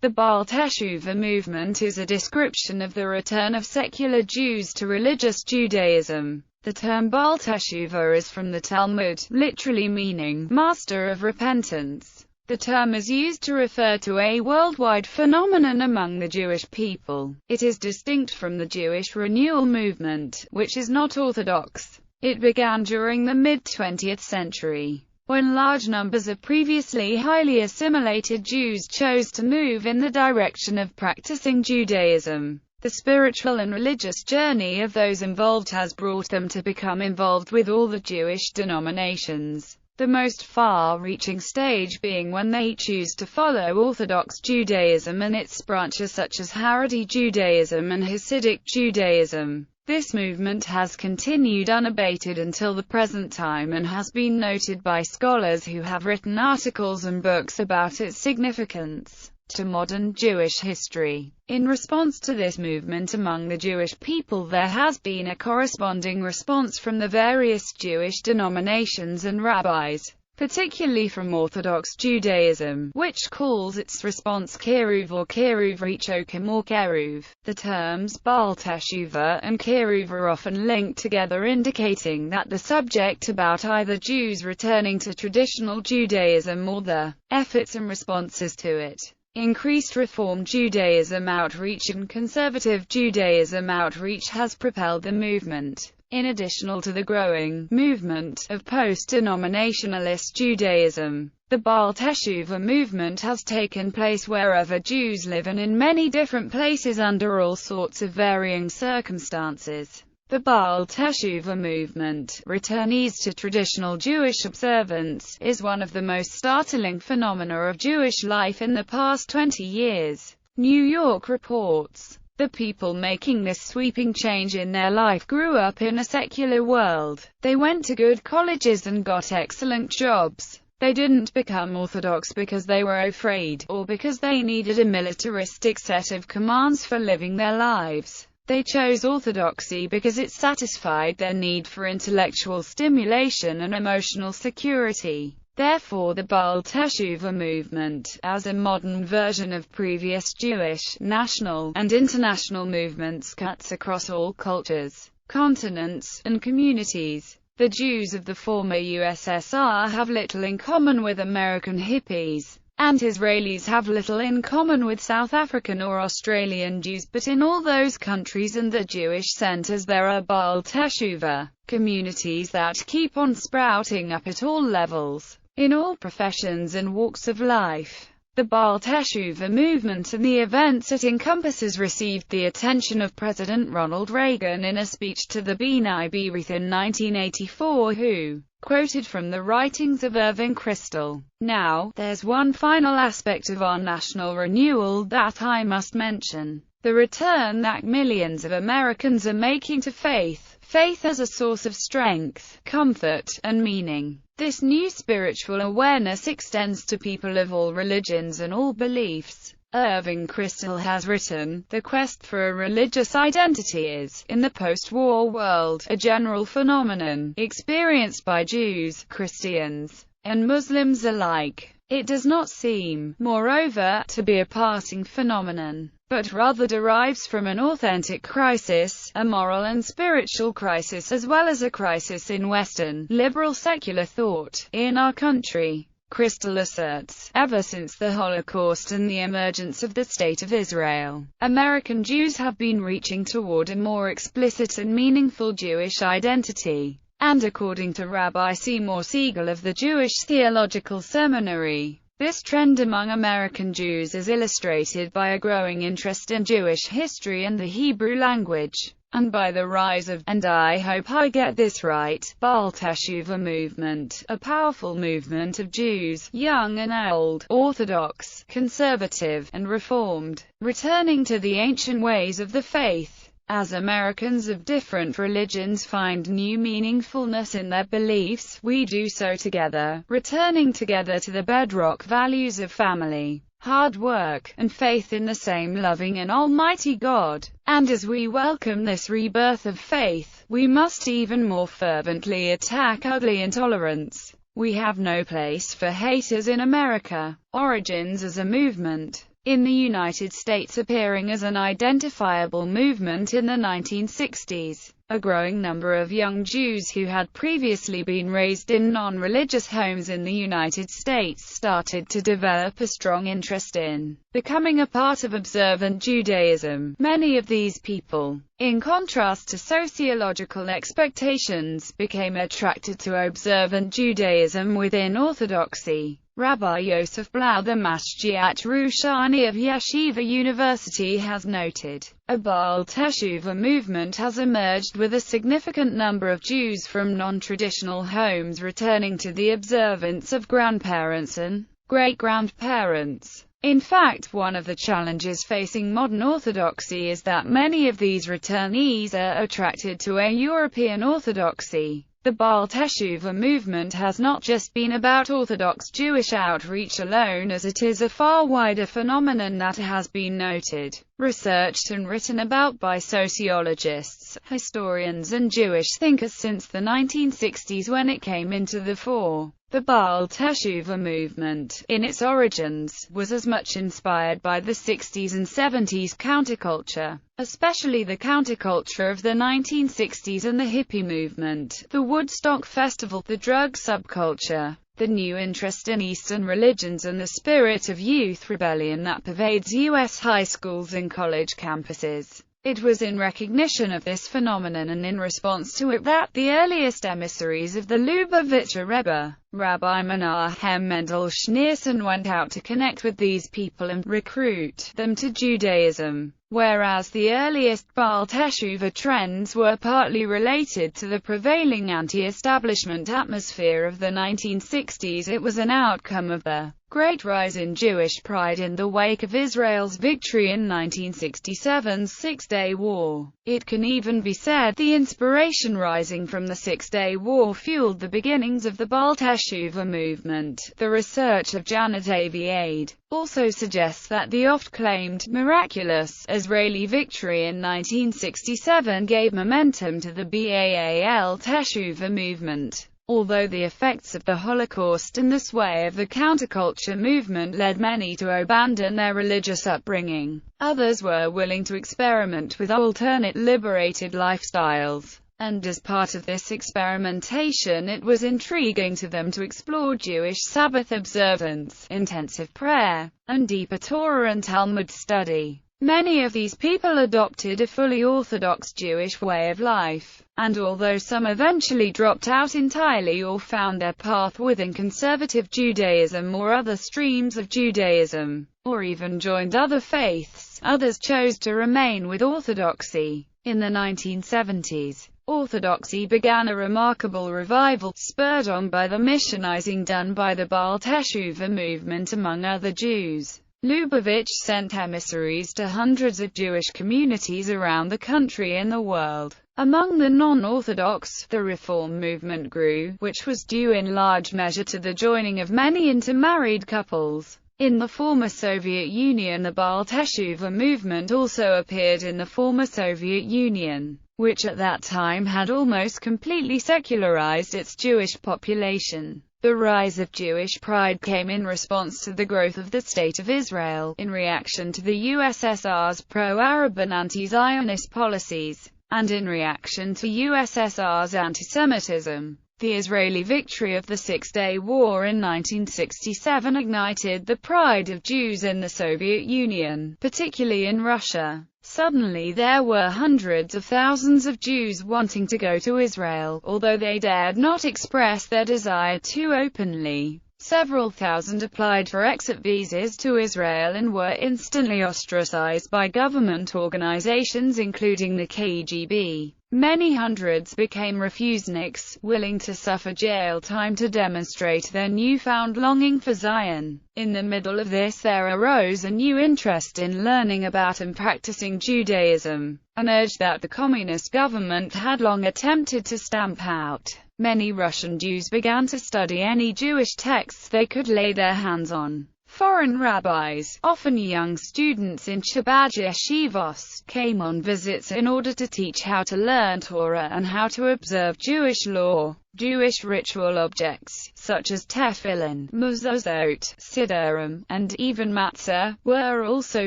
The Baal Teshuva movement is a description of the return of secular Jews to religious Judaism. The term Baal Teshuva is from the Talmud, literally meaning master of repentance. The term is used to refer to a worldwide phenomenon among the Jewish people. It is distinct from the Jewish renewal movement, which is not orthodox. It began during the mid-20th century, when large numbers of previously highly assimilated Jews chose to move in the direction of practicing Judaism. The spiritual and religious journey of those involved has brought them to become involved with all the Jewish denominations. The most far-reaching stage being when they choose to follow Orthodox Judaism and its branches such as Haredi Judaism and Hasidic Judaism. This movement has continued unabated until the present time and has been noted by scholars who have written articles and books about its significance to modern Jewish history. In response to this movement among the Jewish people, there has been a corresponding response from the various Jewish denominations and rabbis, particularly from Orthodox Judaism, which calls its response Kiruv or Kiruv Richokim or Keruv. The terms Baal Teshuva and Kiruv are often linked together, indicating that the subject about either Jews returning to traditional Judaism or the efforts and responses to it. Increased Reform Judaism outreach and Conservative Judaism outreach has propelled the movement. In addition to the growing movement of post-denominationalist Judaism, the Baal Teshuva movement has taken place wherever Jews live and in many different places under all sorts of varying circumstances. The Baal Teshuva movement, returnees to traditional Jewish observance, is one of the most startling phenomena of Jewish life in the past 20 years. New York reports. The people making this sweeping change in their life grew up in a secular world. They went to good colleges and got excellent jobs. They didn't become Orthodox because they were afraid, or because they needed a militaristic set of commands for living their lives. They chose Orthodoxy because it satisfied their need for intellectual stimulation and emotional security. Therefore, the Baal Teshuva movement, as a modern version of previous Jewish, national, and international movements, cuts across all cultures, continents, and communities. The Jews of the former USSR have little in common with American hippies, and Israelis have little in common with South African or Australian Jews, but in all those countries and the Jewish centers there are Baal Teshuva communities that keep on sprouting up at all levels, in all professions and walks of life. The Baal Teshuva movement and the events it encompasses received the attention of President Ronald Reagan in a speech to the B'nai B'rith in 1984, who quoted from the writings of Irving Kristol. Now, there's one final aspect of our national renewal that I must mention: the return that millions of Americans are making to faith. Faith as a source of strength, comfort, and meaning. This new spiritual awareness extends to people of all religions and all beliefs. Irving Kristol has written, "The quest for a religious identity is, in the post-war world, a general phenomenon, experienced by Jews, Christians, and Muslims alike. It does not seem, moreover, to be a passing phenomenon, but rather derives from an authentic crisis, a moral and spiritual crisis as well as a crisis in Western, liberal secular thought, in our country." Kristol asserts, ever since the Holocaust and the emergence of the State of Israel, American Jews have been reaching toward a more explicit and meaningful Jewish identity. And according to Rabbi Seymour Siegel of the Jewish Theological Seminary, this trend among American Jews is illustrated by a growing interest in Jewish history and the Hebrew language, and by the rise of, and I hope I get this right, Baal Teshuva movement, a powerful movement of Jews, young and old, Orthodox, conservative, and Reformed, returning to the ancient ways of the faith. As Americans of different religions find new meaningfulness in their beliefs, we do so together, returning together to the bedrock values of family, hard work, and faith in the same loving and almighty God. And as we welcome this rebirth of faith, we must even more fervently attack ugly intolerance. We have no place for haters in America. Origins as a movement. in the United States appearing as an identifiable movement in the 1960s. A growing number of young Jews who had previously been raised in non-religious homes in the United States started to develop a strong interest in becoming a part of observant Judaism. Many of these people, in contrast to sociological expectations, became attracted to observant Judaism within Orthodoxy. Rabbi Yosef Blau, the Mashgiach Rushani of Yeshiva University, has noted, a Baal Teshuva movement has emerged with a significant number of Jews from non-traditional homes returning to the observance of grandparents and great-grandparents. In fact, one of the challenges facing modern Orthodoxy is that many of these returnees are attracted to a European Orthodoxy. The Baal Teshuva movement has not just been about Orthodox Jewish outreach alone, as it is a far wider phenomenon that has been noted, researched and written about by sociologists, historians and Jewish thinkers since the 1960s when it came into the fore. The Baal Teshuva movement, in its origins, was as much inspired by the 60s and 70s counterculture, especially the counterculture of the 1960s and the hippie movement, the Woodstock Festival, the drug subculture, the new interest in Eastern religions and the spirit of youth rebellion that pervades U.S. high schools and college campuses. It was in recognition of this phenomenon and in response to it that the earliest emissaries of the Lubavitcher Rebbe, Rabbi Menachem Mendel Schneerson, went out to connect with these people and recruit them to Judaism. Whereas the earliest Baal Teshuva trends were partly related to the prevailing anti-establishment atmosphere of the 1960s, it was an outcome of the great rise in Jewish pride in the wake of Israel's victory in 1967's Six-Day War. It can even be said the inspiration rising from the Six-Day War fueled the beginnings of the Baal Teshuva movement. The research of Janet Aviade also suggests that the oft-claimed miraculous Israeli victory in 1967 gave momentum to the Baal Teshuva movement. Although the effects of the Holocaust and the sway of the counterculture movement led many to abandon their religious upbringing, others were willing to experiment with alternate liberated lifestyles. And as part of this experimentation, it was intriguing to them to explore Jewish Sabbath observance, intensive prayer, and deeper Torah and Talmud study. Many of these people adopted a fully Orthodox Jewish way of life, and although some eventually dropped out entirely or found their path within conservative Judaism or other streams of Judaism, or even joined other faiths, others chose to remain with Orthodoxy. In the 1970s, Orthodoxy began a remarkable revival, spurred on by the missionizing done by the Baal Teshuva movement among other Jews. Lubavitch sent emissaries to hundreds of Jewish communities around the country and the world. Among the non-Orthodox, the Reform movement grew, which was due in large measure to the joining of many intermarried couples. In the former Soviet Union, the Baal Teshuva movement also appeared in the former Soviet Union, which at that time had almost completely secularized its Jewish population. The rise of Jewish pride came in response to the growth of the State of Israel, in reaction to the USSR's pro-Arab and anti-Zionist policies, and in reaction to USSR's anti-Semitism. The Israeli victory of the Six-Day War in 1967 ignited the pride of Jews in the Soviet Union, particularly in Russia. Suddenly there were hundreds of thousands of Jews wanting to go to Israel, although they dared not express their desire too openly. Several thousand applied for exit visas to Israel and were instantly ostracized by government organizations including the KGB. Many hundreds became refuseniks, willing to suffer jail time to demonstrate their newfound longing for Zion. In the middle of this there arose a new interest in learning about and practicing Judaism, an urge that the communist government had long attempted to stamp out. Many Russian Jews began to study any Jewish texts they could lay their hands on. Foreign rabbis, often young students in Chabad yeshivos, came on visits in order to teach how to learn Torah and how to observe Jewish law. Jewish ritual objects, such as tefillin, mezuzot, siddurim, and even matzah, were also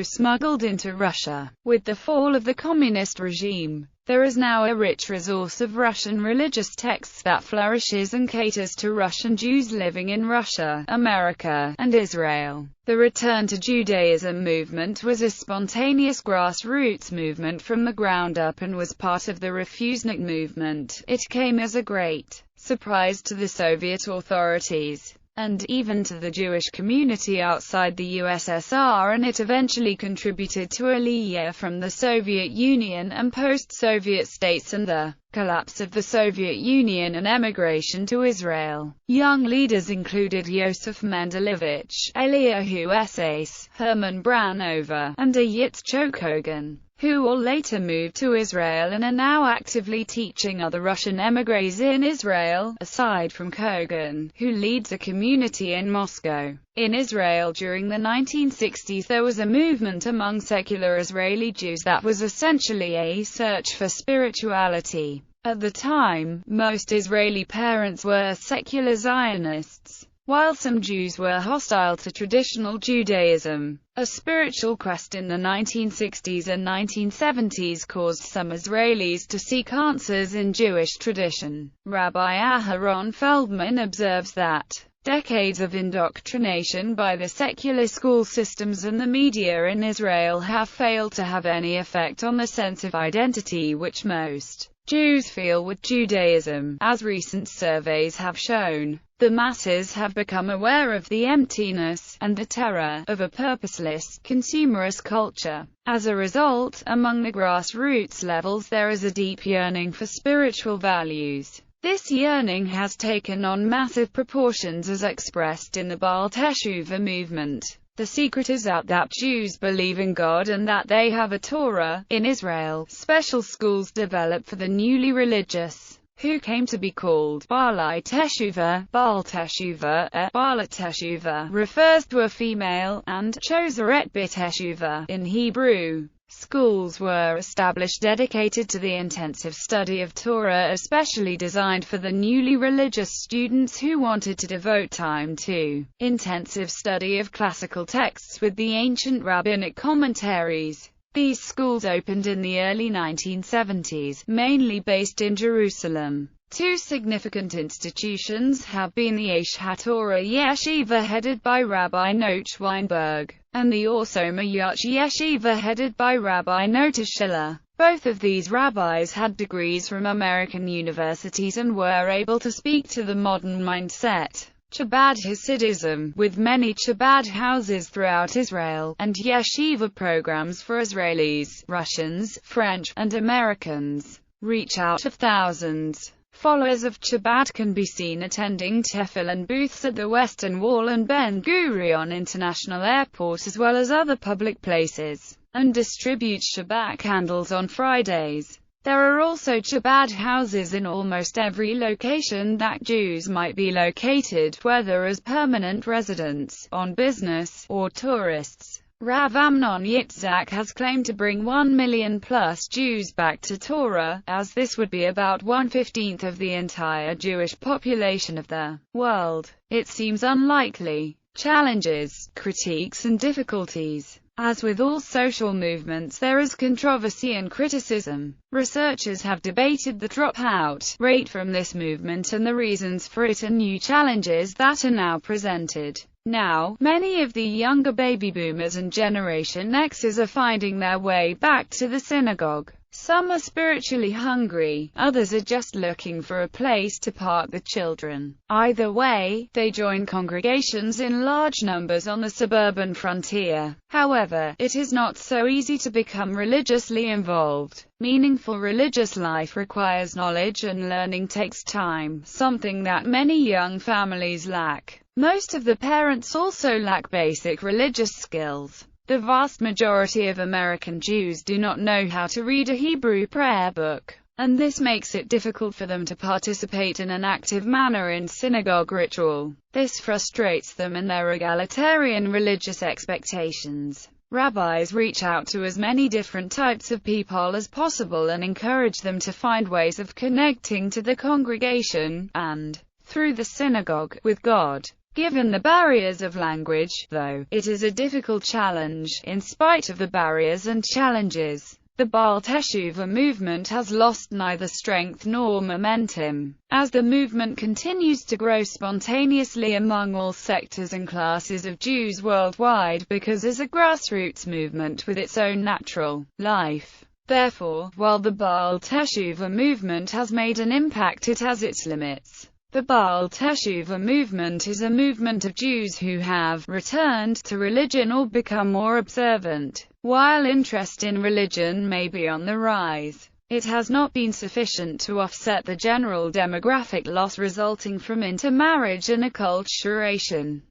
smuggled into Russia. With the fall of the communist regime, there is now a rich resource of Russian religious texts that flourishes and caters to Russian Jews living in Russia, America, and Israel. The Return to Judaism movement was a spontaneous grassroots movement from the ground up and was part of the Refusnik movement. It came as a great surprise to the Soviet authorities, and even to the Jewish community outside the USSR, and it eventually contributed to Aliyah from the Soviet Union and post-Soviet states and the collapse of the Soviet Union and emigration to Israel. Young leaders included Yosef Mendelevich, Eliyahu Esais, Herman Branover, and Yitzchok Kogan, who all later moved to Israel and are now actively teaching other Russian émigrés in Israel, aside from Kogan, who leads a community in Moscow. In Israel during the 1960s there was a movement among secular Israeli Jews that was essentially a search for spirituality. At the time, most Israeli parents were secular Zionists, while some Jews were hostile to traditional Judaism. A spiritual quest in the 1960s and 1970s caused some Israelis to seek answers in Jewish tradition. Rabbi Aharon Feldman observes that decades of indoctrination by the secular school systems and the media in Israel have failed to have any effect on the sense of identity which most Jews feel with Judaism. As recent surveys have shown, the masses have become aware of the emptiness and the terror of a purposeless, consumerist culture. As a result, among the grassroots levels there is a deep yearning for spiritual values. This yearning has taken on massive proportions as expressed in the Baal Teshuva movement. The secret is out that Jews believe in God and that they have a Torah. In Israel, special schools developed for the newly religious, who came to be called Baalai Teshuva. Baal Teshuva, Baalat Teshuva, refers to a female, and Chosaret B'Teshuva in Hebrew. Schools were established dedicated to the intensive study of Torah, especially designed for the newly religious students who wanted to devote time to intensive study of classical texts with the ancient rabbinic commentaries. These schools opened in the early 1970s, mainly based in Jerusalem. Two significant institutions have been the Aish HaTorah Yeshiva headed by Rabbi Noach Weinberg, and the Orsomayach Yeshiva headed by Rabbi Nota Schiller. Both of these rabbis had degrees from American universities and were able to speak to the modern mindset. Chabad Hasidism, with many Chabad houses throughout Israel, and yeshiva programs for Israelis, Russians, French, and Americans, reach out of thousands. Followers of Chabad can be seen attending tefillin booths at the Western Wall and Ben Gurion International Airport as well as other public places, and distribute Shabbat candles on Fridays. There are also Chabad houses in almost every location that Jews might be located, whether as permanent residents, on business, or tourists. Rav Amnon Yitzhak has claimed to bring 1 million plus Jews back to Torah, as this would be about 1/15 of the entire Jewish population of the world. It seems unlikely. Challenges, critiques and difficulties. As with all social movements, there is controversy and criticism. Researchers have debated the dropout rate from this movement and the reasons for it and new challenges that are now presented. Now, many of the younger baby boomers and Generation Xers are finding their way back to the synagogue. Some are spiritually hungry, others are just looking for a place to park the children. Either way, they join congregations in large numbers on the suburban frontier. However, it is not so easy to become religiously involved. Meaningful religious life requires knowledge and learning takes time, something that many young families lack. Most of the parents also lack basic religious skills. The vast majority of American Jews do not know how to read a Hebrew prayer book. and this makes it difficult for them to participate in an active manner in synagogue ritual. This frustrates them in their egalitarian religious expectations. Rabbis reach out to as many different types of people as possible and encourage them to find ways of connecting to the congregation, and, through the synagogue, with God. Given the barriers of language, though, it is a difficult challenge. In spite of the barriers and challenges, the Baal Teshuva movement has lost neither strength nor momentum. As the movement continues to grow spontaneously among all sectors and classes of Jews worldwide, because as a grassroots movement with its own natural life. Therefore, while the Baal Teshuva movement has made an impact, it has its limits. The Baal Teshuva movement is a movement of Jews who have returned to religion or become more observant. While interest in religion may be on the rise, it has not been sufficient to offset the general demographic loss resulting from intermarriage and acculturation.